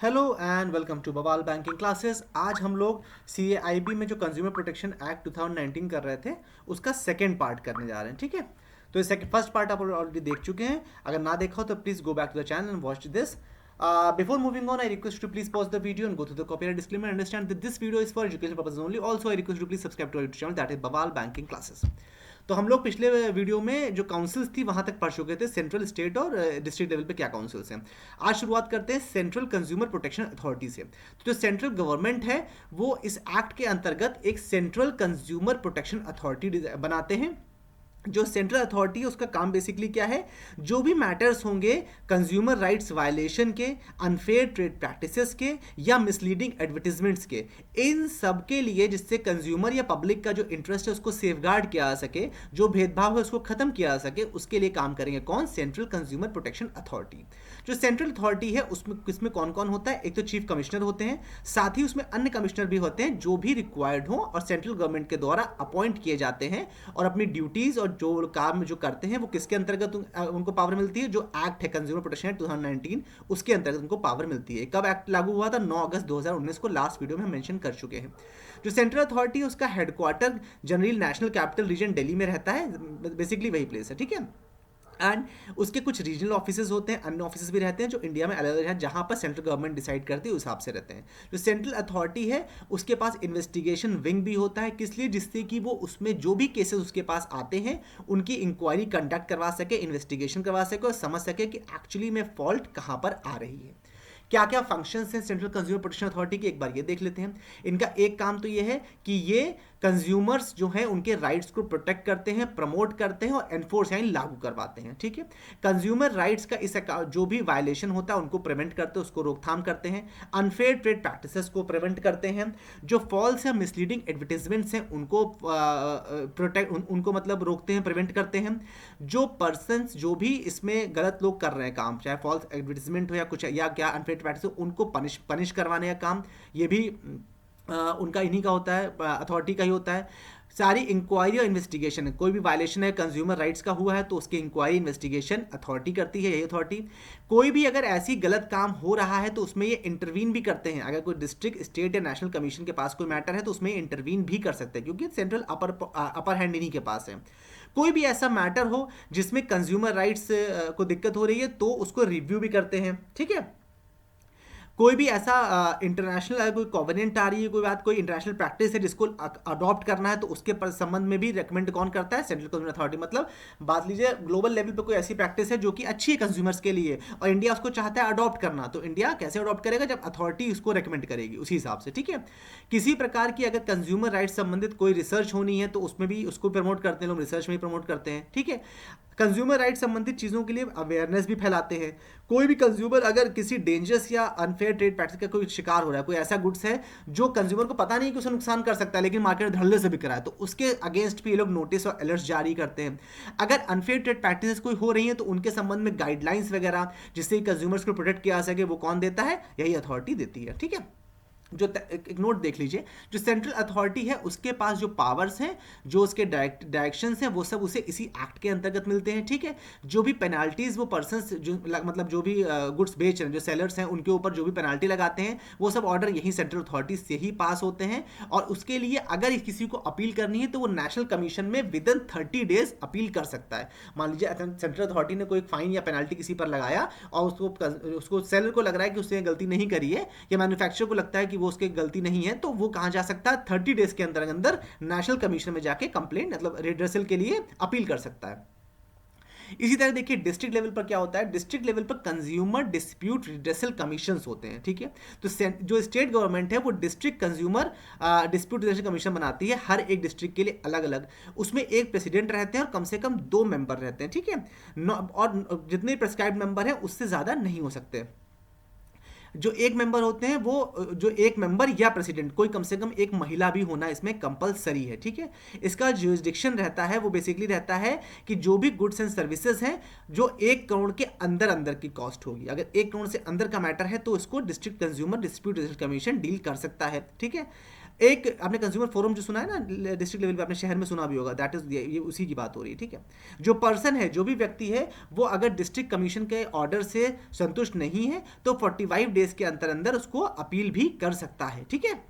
Hello and welcome to बवाल banking classes. आज हम लोग CAIB में जो कंज्यूमर प्रोटेक्शन एक्ट 2019 कर रहे थे उसका सेकेंड पार्ट करने जा रहे हैं। ठीक है, तो इस फर्स्ट पार्ट आप ऑलरेडी देख चुके हैं। अगर ना देखा हो तो please go back to the channel and watch this. Before moving on, I request you to please pause the video and go through the copyright disclaimer and understand that this video is for educational purposes only. Also, I request you to please subscribe to our YouTube channel, that is Bawal Banking Classes. तो हम लोग पिछले video में जो councils थी वहां तक पढ़ चुके थे, सेंट्रल, स्टेट और डिस्ट्रिक्ट लेवल पे क्या काउंसिल्स हैं। आज शुरुआत करते हैं सेंट्रल कंज्यूमर प्रोटेक्शन अथॉरिटी से। तो जो सेंट्रल गवर्नमेंट है वो इस एक्ट के अंतर्गत एक सेंट्रल कंज्यूमर प्रोटेक्शन अथॉरिटी बनाते हैं। जो सेंट्रल अथॉरिटी है उसका काम बेसिकली क्या है, जो भी मैटर्स होंगे कंज्यूमर राइट्स वायलेशन के, अनफेयर ट्रेड प्रैक्टिसेस के या मिसलीडिंग एडवर्टीजमेंट्स के, इन सब के लिए जिससे कंज्यूमर या पब्लिक का जो इंटरेस्ट है उसको सेफगार्ड किया जा सके, जो भेदभाव है उसको खत्म किया जा सके, उसके लिए काम करेंगे कौन? Central consumer protection authority. जो सेंट्रल अथॉरिटी है उसमें किसमें कौन कौन होता है? एक तो चीफ कमिश्नर होते हैं, साथ ही उसमें अन्य कमिश्नर भी होते हैं जो भी रिक्वायर्ड हो और सेंट्रल गवर्नमेंट के द्वारा अपॉइंट किए जाते हैं, और अपनी ड्यूटीज और जो काम जो करते हैं वो किसके अंतर्गत उनको पावर मिलती है? जो एक्ट है कंज्यूमर प्रोटेक्शन एक्ट 2019 उसके अंतर्गत उनको पावर मिलती है। कब एक्ट लागू हुआ था? 9 अगस्त 2019 को लास्ट वीडियो में हम मेंशन कर चुके हैं। जो सेंट्रल अथॉरिटी है उसका headquarter general national capital region Delhi में रहता है, बेसिकली वही प्लेस है। ठीक है, एंड उसके कुछ रीजनल ऑफिसेज होते हैं, अन्य ऑफिसेज भी रहते हैं जो इंडिया में अलग अलग हैं, जहां पर सेंट्रल गवर्नमेंट डिसाइड करती है उस हिसाब से रहते हैं। जो सेंट्रल अथॉरिटी है उसके पास इन्वेस्टिगेशन विंग भी होता है, किस लिए? जिससे कि वो उसमें जो भी केसेस उसके पास आते हैं उनकी इंक्वायरी कंडक्ट करवा सके, इन्वेस्टिगेशन करवा सके और समझ सके कि एक्चुअली में फॉल्ट कहाँ पर आ रही है। क्या क्या फंक्शंस हैं सेंट्रल कंज्यूमर प्रोटेक्शन अथॉरिटी के, एक बार ये देख लेते हैं। इनका एक काम तो ये है कि ये कंज्यूमर्स जो हैं उनके राइट्स को प्रोटेक्ट करते हैं, प्रमोट करते हैं और एनफोर्स यानी लागू करवाते हैं। ठीक है, कंज्यूमर राइट्स का इस जो भी वायलेशन होता है उनको प्रिवेंट करते हैं, उसको रोकथाम करते हैं, अनफेयर ट्रेड प्रैक्टिसेस को प्रिवेंट करते हैं, जो फॉल्स या मिसलीडिंग एडवर्टीजमेंट्स हैं उनको उनको मतलब रोकते हैं, प्रिवेंट करते हैं। जो पर्सन्स जो भी इसमें गलत लोग कर रहे हैं काम, चाहे फॉल्स एडवर्टीजमेंट हो या कुछ या क्या अनफेयर प्रैक्टिस, उनको पनिश करवाने का काम ये भी उनका इन्हीं का होता है, अथॉरिटी का ही होता है। सारी इंक्वायरी और इन्वेस्टिगेशन, कोई भी वायलेशन है कंज्यूमर राइट्स का हुआ है तो उसकी इंक्वायरी इन्वेस्टिगेशन अथॉरिटी करती है, यही अथॉरिटी। कोई भी अगर ऐसी गलत काम हो रहा है तो उसमें ये इंटरवीन भी करते हैं। अगर कोई डिस्ट्रिक्ट, स्टेट या नेशनल कमीशन के पास कोई मैटर है तो उसमें इंटरवीन भी कर सकते हैं, क्योंकि सेंट्रल अपर हैंड इन्हीं के पास है। कोई भी ऐसा मैटर हो जिसमें कंज्यूमर राइट्स को दिक्कत हो रही है तो उसको रिव्यू भी करते हैं। ठीक है, कोई भी ऐसा इंटरनेशनल कोई कॉवेनेंट आ रही है, कोई बात, कोई इंटरनेशनल प्रैक्टिस है जिसको अडॉप्ट करना है तो उसके संबंध में भी रेकमेंड कौन करता है? Central consumer authority. मतलब बात लीजिए ग्लोबल लेवल पे कोई ऐसी प्रैक्टिस है जो कि अच्छी है कंज्यूमर्स के लिए और इंडिया उसको चाहता है अडॉप्ट करना, तो इंडिया कैसे अडॉप्ट करेगा? जब अथॉरिटी उसको रेकमेंड करेगी उसी हिसाब से। ठीक है, किसी प्रकार की अगर कंज्यूमर राइट्स संबंधित कोई रिसर्च होनी है तो उसमें भी उसको प्रमोट करते हैं लोग, रिसर्च में ही प्रमोट करते हैं। ठीक है, कंज्यूमर राइट संबंधित चीज़ों के लिए अवेयरनेस भी फैलाते हैं। कोई भी कंज्यूमर अगर किसी डेंजरस या अनफेयर ट्रेड प्रैक्टिस का कोई शिकार हो रहा है, कोई ऐसा गुड्स है जो कंज्यूमर को पता नहीं कि उसे नुकसान कर सकता है लेकिन मार्केट में धड़ल्ले से बिक रहा है, तो उसके अगेंस्ट भी ये लोग नोटिस और अलर्ट जारी करते हैं। अगर अनफेयर ट्रेड प्रैक्टिस कोई हो रही है तो उनके संबंध में गाइडलाइंस वगैरह जिससे कंज्यूमर्स को प्रोटेक्ट किया जा सके वो कौन देता है? यही अथॉरिटी देती है। ठीक है, जो एक नोट देख लीजिए, जो सेंट्रल अथॉरिटी है उसके पास जो पावर्स हैं, जो उसके डायरेक्शंस हैं, वो सब उसे इसी एक्ट के अंतर्गत मिलते हैं। ठीक है, जो भी पेनाल्टीज वो पर्सन्स जो मतलब जो भी गुड्स बेच रहे हैं, जो सेलर्स हैं, उनके ऊपर जो भी पेनाल्टी लगाते हैं वो सब ऑर्डर यही सेंट्रल अथॉरिटी से ही पास होते हैं। और उसके लिए अगर किसी को अपील करनी है तो वो नेशनल कमीशन में विद इन 30 डेज अपील कर सकता है। मान लीजिए सेंट्रल अथॉरिटी ने कोई फाइन या पेनाल्टी किसी पर लगाया और उसको सेलर को लग रहा है कि उसने गलती नहीं करी है या मैन्युफैक्चरर को लगता है कि वो उसकी गलती नहीं है, तो वो कहां जा सकता है? 30 डेज के अंदर अंदर नेशनल कमीशन में जाके कंप्लेंट मतलब रिड्रेसल के लिए अपील कर सकता है। इसी तरह देखिए डिस्ट्रिक्ट लेवल पर क्या होता है, डिस्ट्रिक्ट लेवल पर कंज्यूमर डिस्प्यूट रिड्रेसल कमीशंस होते हैं। ठीक है, तो जो स्टेट गवर्नमेंट है वो district consumer dispute redressal commission बनाती है, हर एक डिस्ट्रिक्ट के लिए अलग अलग। उसमें एक प्रेसिडेंट रहते हैं और कम से कम 2 मेंबर रहते हैं। ठीक है, और जितने प्रेस्क्राइब्ड मेंबर है उससे ज्यादा नहीं हो सकते। जो एक मेंबर होते हैं वो जो एक मेंबर या प्रेसिडेंट, कोई कम से कम एक महिला भी होना इसमें कंपलसरी है। ठीक है, इसका ज्यूरिसडिक्शन रहता है वो बेसिकली रहता है कि जो भी गुड्स एंड सर्विसेज हैं जो 1 करोड़ के अंदर अंदर की कॉस्ट होगी, अगर 1 करोड़ से अंदर का मैटर है तो इसको district consumer dispute resolution commission deal कर सकता है। ठीक है, एक आपने कंज्यूमर फोरम जो सुना है ना डिस्ट्रिक्ट लेवल पे, आपने शहर में सुना भी होगा, दैट इज ये उसी की बात हो रही है, ठीक है। जो पर्सन है, जो भी व्यक्ति है, वो अगर डिस्ट्रिक्ट कमीशन के ऑर्डर से संतुष्ट नहीं है तो 45 डेज के अंदर अंदर उसको अपील भी कर सकता है, ठीक है।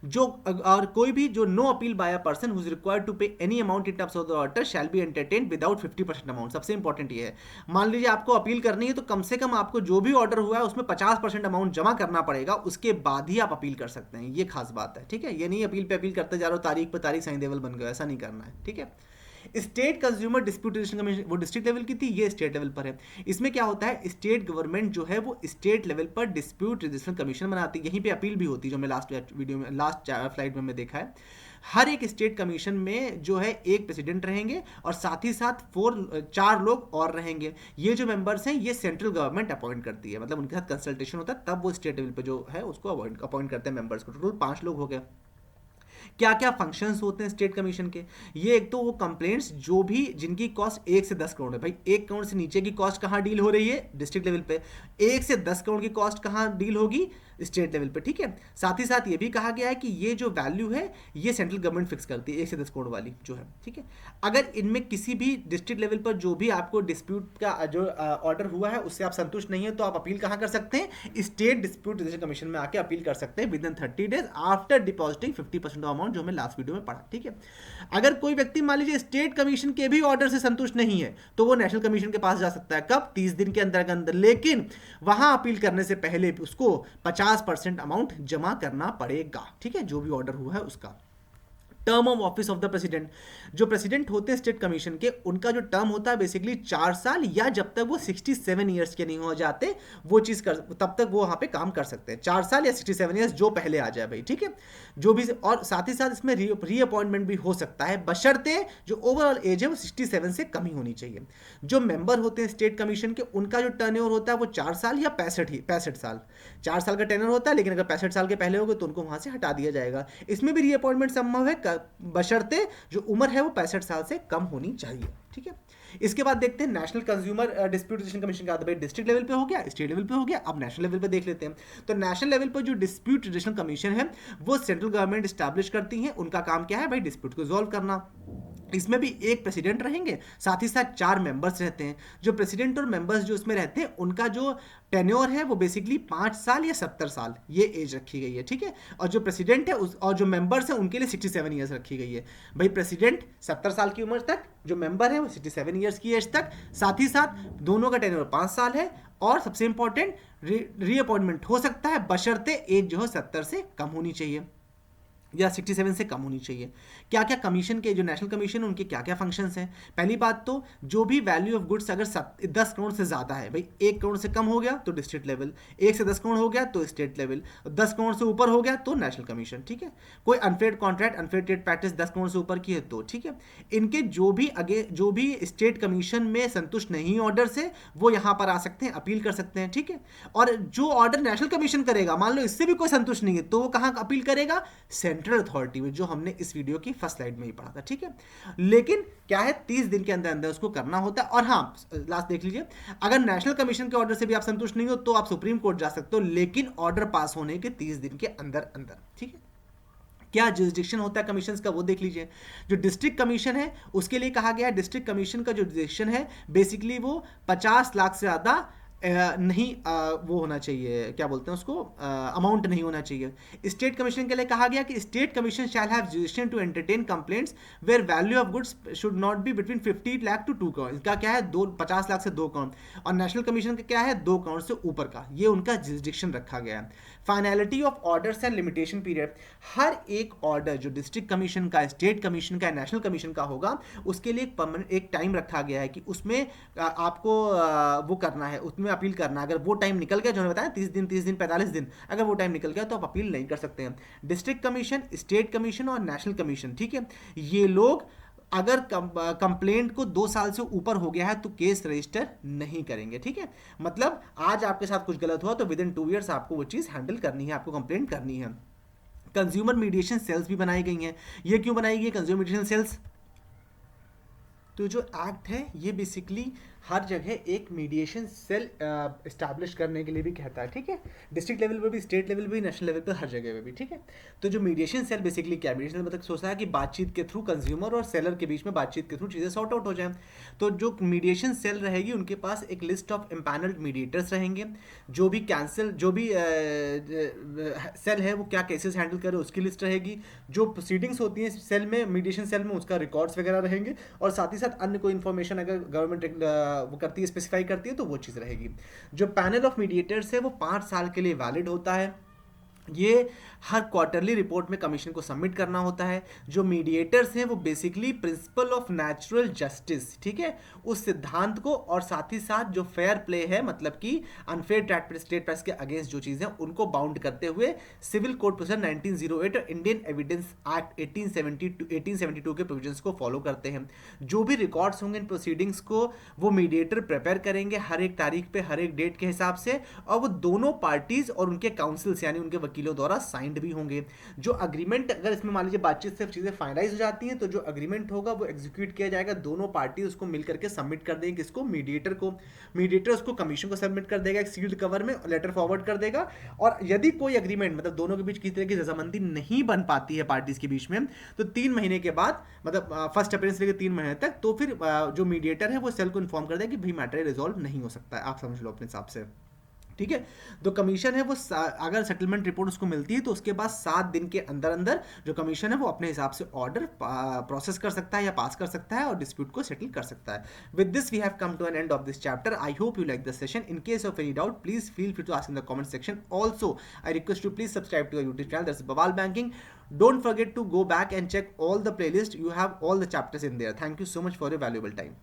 जो और कोई भी जो no appeal by a person who is required to pay any amount in terms of the order shall be entertained without 50% amount. सबसे इंपॉर्टेंट ये है, मान लीजिए आपको अपील करनी है तो कम से कम आपको जो भी ऑर्डर हुआ है उसमें 50% अमाउंट जमा करना पड़ेगा, उसके बाद ही आप अपील कर सकते हैं। ये खास बात है, ठीक है। ये नहीं अपील पे अपील करते जा रहे हो, तारीख पे तारीख साईं देवल बन गए, ऐसा नहीं करना है, ठीक है। State consumer dispute resolution commission वो डिस्ट्रिक्ट लेवल की थी, ये स्टेट लेवल पर है। इसमें क्या होता है, स्टेट गवर्नमेंट जो है वो स्टेट लेवल पर डिस्प्यूट रेजोल्यूशन कमीशन बनाती है, यहीं पे अपील भी होती है, जो मैं लास्ट वीडियो में लास्ट स्लाइड में देखा है। हर एक स्टेट कमीशन में जो है एक प्रेसिडेंट रहेंगे और साथ ही साथ 4 लोग और रहेंगे। ये जो मेंबर्स हैं ये सेंट्रल गवर्नमेंट अपॉइंट करती है, मतलब उनके साथ कंसल्टेशन होता है, तब वो स्टेट लेवल पे जो है उसको अपॉइंट करते हैं मेंबर्स को। टोटल 5 लोग हो गए। क्या क्या फंक्शंस होते हैं स्टेट कमीशन के, ये एक तो वो कंप्लेंट्स जो भी जिनकी कॉस्ट 1 से 10 करोड़ है, भाई 1 करोड़ से नीचे की कॉस्ट कहाँ डील हो रही है डिस्ट्रिक्ट लेवल पे, 1 से 10 करोड़ की कॉस्ट कहाँ डील होगी स्टेट लेवल पे, ठीक है। साथ ही साथ ये भी कहा गया है कि ये जो वैल्यू है ये सेंट्रल गवर्नमेंट फिक्स करती है, 1 से 10 करोड़ वाली जो है, ठीक है। अगर इनमें किसी भी डिस्ट्रिक्ट लेवल पर जो भी आपको डिस्प्यूट का जो ऑर्डर हुआ है उससे आप संतुष्ट नहीं है तो आप अपील कहाँ कर सकते हैं, स्टेट डिस्प्यूट रेजोल्यूशन कमीशन में आके अपील कर सकते हैं with in 30 days after depositing 50% of amount, जो हमें लास्ट वीडियो में पढ़ा, ठीक है। अगर कोई व्यक्ति मान लीजिए स्टेट कमीशन के भी ऑर्डर से संतुष्ट नहीं है तो वो नेशनल कमीशन के पास जा सकता है, कब, 30 दिन के अंदर, लेकिन वहां अपील करने से पहले उसको 50% अमाउंट जमा करना पड़ेगा, ठीक है, जो भी ऑर्डर हुआ है उसका। Term of office of the president, जो प्रेसिडेंट होते हैं स्टेट कमीशन के, उनका जो टर्म होता है बेसिकली 4 साल, या जब तक वो 67 ईयर्स के नहीं हो जाते वो चीज़ कर, तब तक वो वहाँ पे काम कर सकते हैं। 4 साल या 67 ईयर्स जो पहले आ जाए भाई, ठीक है, जो भी। और साथ ही साथ इसमें रीअपॉइंटमेंट भी हो सकता है, बशर्ते जो ओवरऑल एज है वो 67 से कम ही होनी चाहिए। जो मेंबर होते हैं स्टेट कमीशन के, उनका जो टर्नओवर होता है वो 4 साल या 65 साल, 4 साल का टेनर होता है, लेकिन अगर 65 साल के पहले हो गए तो उनको वहाँ से हटा दिया जाएगा। इसमें भी रीअपॉइंटमेंट संभव है, बशर्ते जो उम्र है वो 65 साल से कम होनी चाहिए, ठीक है। इसके बाद देखते हैं national consumer dispute resolution commission का, भाई डिस्ट्रिक्ट लेवल पे हो गया, स्टेट लेवल पे हो गया, अब नेशनल लेवल पे देख लेते हैं। तो नेशनल लेवल पर जो डिस्प्यूट रेजोल्यूशन कमीशन है वो सेंट्रल गवर्नमेंट स्टैब्लिश करती है। उनका काम क्या है भाई, डिस्प्यूट को रिजॉल्व करना। इसमें भी एक प्रेसिडेंट रहेंगे, साथ ही साथ 4 मेंबर्स रहते हैं। जो प्रेसिडेंट और मेंबर्स जो इसमें रहते हैं उनका जो टेन्योर है वो बेसिकली 5 साल या 70 साल ये एज रखी गई है, ठीक है। और जो प्रेसिडेंट है और जो मेंबर्स हैं उनके लिए 67 ईयर्स रखी गई है। भाई प्रेसिडेंट 70 साल की उम्र तक, जो मेंबर है वो 67 ईयर्स की एज तक, साथ ही साथ दोनों का टेन्योर 5 साल है, और सबसे इंपॉर्टेंट रीअपॉइंटमेंट हो सकता है बशर्ते एज जो है 70 से कम होनी चाहिए या 67 से कम होनी चाहिए। क्या क्या कमीशन के, जो नेशनल कमीशन है उनके क्या क्या फंक्शंस हैं। पहली बात तो जो भी वैल्यू ऑफ गुड्स अगर 10 करोड़ से ज़्यादा है, भाई 1 करोड़ से कम हो गया तो डिस्ट्रिक्ट लेवल, 1 से 10 करोड़ हो गया तो स्टेट लेवल, 10 करोड़ से ऊपर हो गया तो नेशनल कमीशन, ठीक है। कोई unfair contract, unfair trade practice 10 crore से ऊपर की है तो, ठीक है। इनके जो भी स्टेट कमीशन में संतुष्ट नहीं ऑर्डर से, वो यहाँ पर आ सकते हैं, अपील कर सकते हैं, ठीक है। और जो ऑर्डर नेशनल कमीशन करेगा, मान लो इससे भी कोई संतुष्ट नहीं है तो वो कहाँ अपील करेगा, सेंट्रल अथॉरिटी में, जो हमने इस वीडियो की फर्स्ट स्लाइड में ही पढ़ा था, ठीक है। लेकिन क्या है, 30 दिन के अंदर अंदर उसको करना होता है। और हाँ, लास्ट देख लीजिए, अगर नेशनल कमीशन के ऑर्डर से भी आप संतुष्ट नहीं हो तो आप सुप्रीम कोर्ट जा सकते हो, लेकिन ऑर्डर पास होने के 30 दिन के अंदर अंदर, ठीक है। क्या जुरिस्डिक्शन होता है कमीशंस का वो देख लीजिए। जो डिस्ट्रिक्ट कमीशन है उसके लिए कहा गया है, डिस्ट्रिक्ट कमीशन का जो जुरिस्डिक्शन है बेसिकली वो 50 लाख से ज़्यादा नहीं वो होना चाहिए, क्या बोलते हैं उसको, अमाउंट नहीं होना चाहिए। स्टेट कमीशन के लिए कहा गया कि state commission shall have jurisdiction to entertain complaints where value of goods should not be between 50 lakh to 2 crore. इसका क्या है, 50 लाख से 2 करोड़। और नेशनल कमीशन का क्या है, 2 करोड़ से ऊपर का, ये उनका जुरिस्डिक्शन रखा गया है। Finality of orders and limitation period, हर एक ऑर्डर जो डिस्ट्रिक्ट कमीशन का, स्टेट कमीशन का, नेशनल कमीशन का होगा उसके लिए एक टाइम रखा गया है कि उसमें आपको वो करना है, उसमें अपील करना है। अगर वो टाइम निकल गया, जो मैंने बताया 30 दिन 45 दिन, अगर वो टाइम निकल गया तो आप अपील नहीं कर सकते हैं। डिस्ट्रिक्ट कमीशन, स्टेट कमीशन और नेशनल कमीशन, ठीक है, ये लोग अगर कंप्लेंट को 2 साल से ऊपर हो गया है तो केस रजिस्टर नहीं करेंगे, ठीक है। मतलब आज आपके साथ कुछ गलत हुआ तो विद इन 2 ईयर्स आपको वो चीज़ हैंडल करनी है, आपको कंप्लेंट करनी है। कंज्यूमर मीडिएशन सेल्स भी बनाई गई हैं। ये क्यों बनाई गई कंज्यूमर मीडिएशन सेल्स, तो जो एक्ट है ये बेसिकली हर जगह एक मीडिएशन सेल इस्टेब्लिश करने के लिए भी कहता है, ठीक है। डिस्ट्रिक्ट लेवल पे भी, स्टेट लेवल पे भी, नेशनल लेवल पे, हर जगह पे भी, ठीक है। तो जो मीडिएशन सेल बेसिकली क्या है, मीडिएशन मतलब सोचता है कि बातचीत के थ्रू कंज्यूमर और सेलर के बीच में बातचीत के थ्रू चीज़ें सॉर्ट आउट हो जाएं। तो जो मीडिएशन सेल रहेगी उनके पास एक लिस्ट ऑफ एम्पैनल्ड मीडिएटर्स रहेंगे, जो भी कैंसिल, जो भी सेल है वो क्या केसेस हैंडल करे उसकी लिस्ट रहेगी, जो प्रोसीडिंग्स होती हैं सेल में, मीडिएशन सेल में, उसका रिकॉर्ड्स वगैरह रहेंगे, और साथ ही साथ अन्य कोई इन्फॉर्मेशन अगर गवर्नमेंट वो करती है, स्पेसिफाई करती है, तो वो चीज़ रहेगी। जो पैनल ऑफ मीडिएटर्स है वो 5 साल के लिए वैलिड होता है। ये हर क्वार्टरली रिपोर्ट में कमीशन को सबमिट करना होता है। जो मीडिएटर्स हैं वो basically principle of natural justice, ठीक है, उस सिद्धांत को, और साथ ही साथ जो फेयर प्ले है, मतलब कि अनफेयर स्टेट प्राइस के अगेंस्ट जो चीज़ें उनको बाउंड करते हुए सिविल कोड प्रोसीजर 1908 और इंडियन एविडेंस एक्ट 1872 के प्रोविजंस को फॉलो करते हैं। जो भी रिकॉर्ड्स होंगे इन प्रोसीडिंग्स को वो मीडिएटर प्रिपेयर करेंगे हर एक तारीख पे, हर एक डेट के हिसाब से, और वो दोनों पार्टीज और उनके काउंसिल्स यानी उनके वकीलों द्वारा साइंड भी होंगे। जो अग्रीमेंट, अगर इसमें मान लीजिए बातचीत से चीजें फाइनलाइज हो जाती हैं, तो जो अग्रीमेंट होगा वो एग्जीक्यूट किया जाएगा, दोनों पार्टी उसको मिल करके सबमिट कर देंगे, किसको, मीडिएटर को। मीडिएटर उसको कमीशन को सबमिट कर देगा एक सील्ड कवर में, लेटर फॉरवर्ड कर देगा। और यदि कोई अग्रीमेंट मतलब दोनों के बीच किसी तरह की रजामंदी नहीं बन पाती है पार्टीज के बीच में, तो 3 महीने के बाद, मतलब फर्स्ट अपीयरेंस लेके 3 महीने तक, तो फिर जो मीडिएटर है वो सेल को इन्फॉर्म कर देगा कि भाई मैटर रिजॉल्व नहीं हो सकता है, आप समझ लो अपने हिसाब से, ठीक है। तो कमीशन है वो अगर सेटलमेंट रिपोर्ट उसको मिलती है तो उसके बाद 7 दिन के अंदर अंदर जो कमीशन है वो अपने हिसाब से ऑर्डर प्रोसेस कर सकता है या पास कर सकता है और डिस्प्यूट को सेटल कर सकता है। With this we have come to an end of this chapter. I hope you like this session. In case of any doubt please feel free to ask in the comment section. Also I request you please subscribe to our YouTube channel, that's Bawaal banking. Don't forget to go back and check all the playlist. You have all the chapters in there. Thank you so much for your valuable time.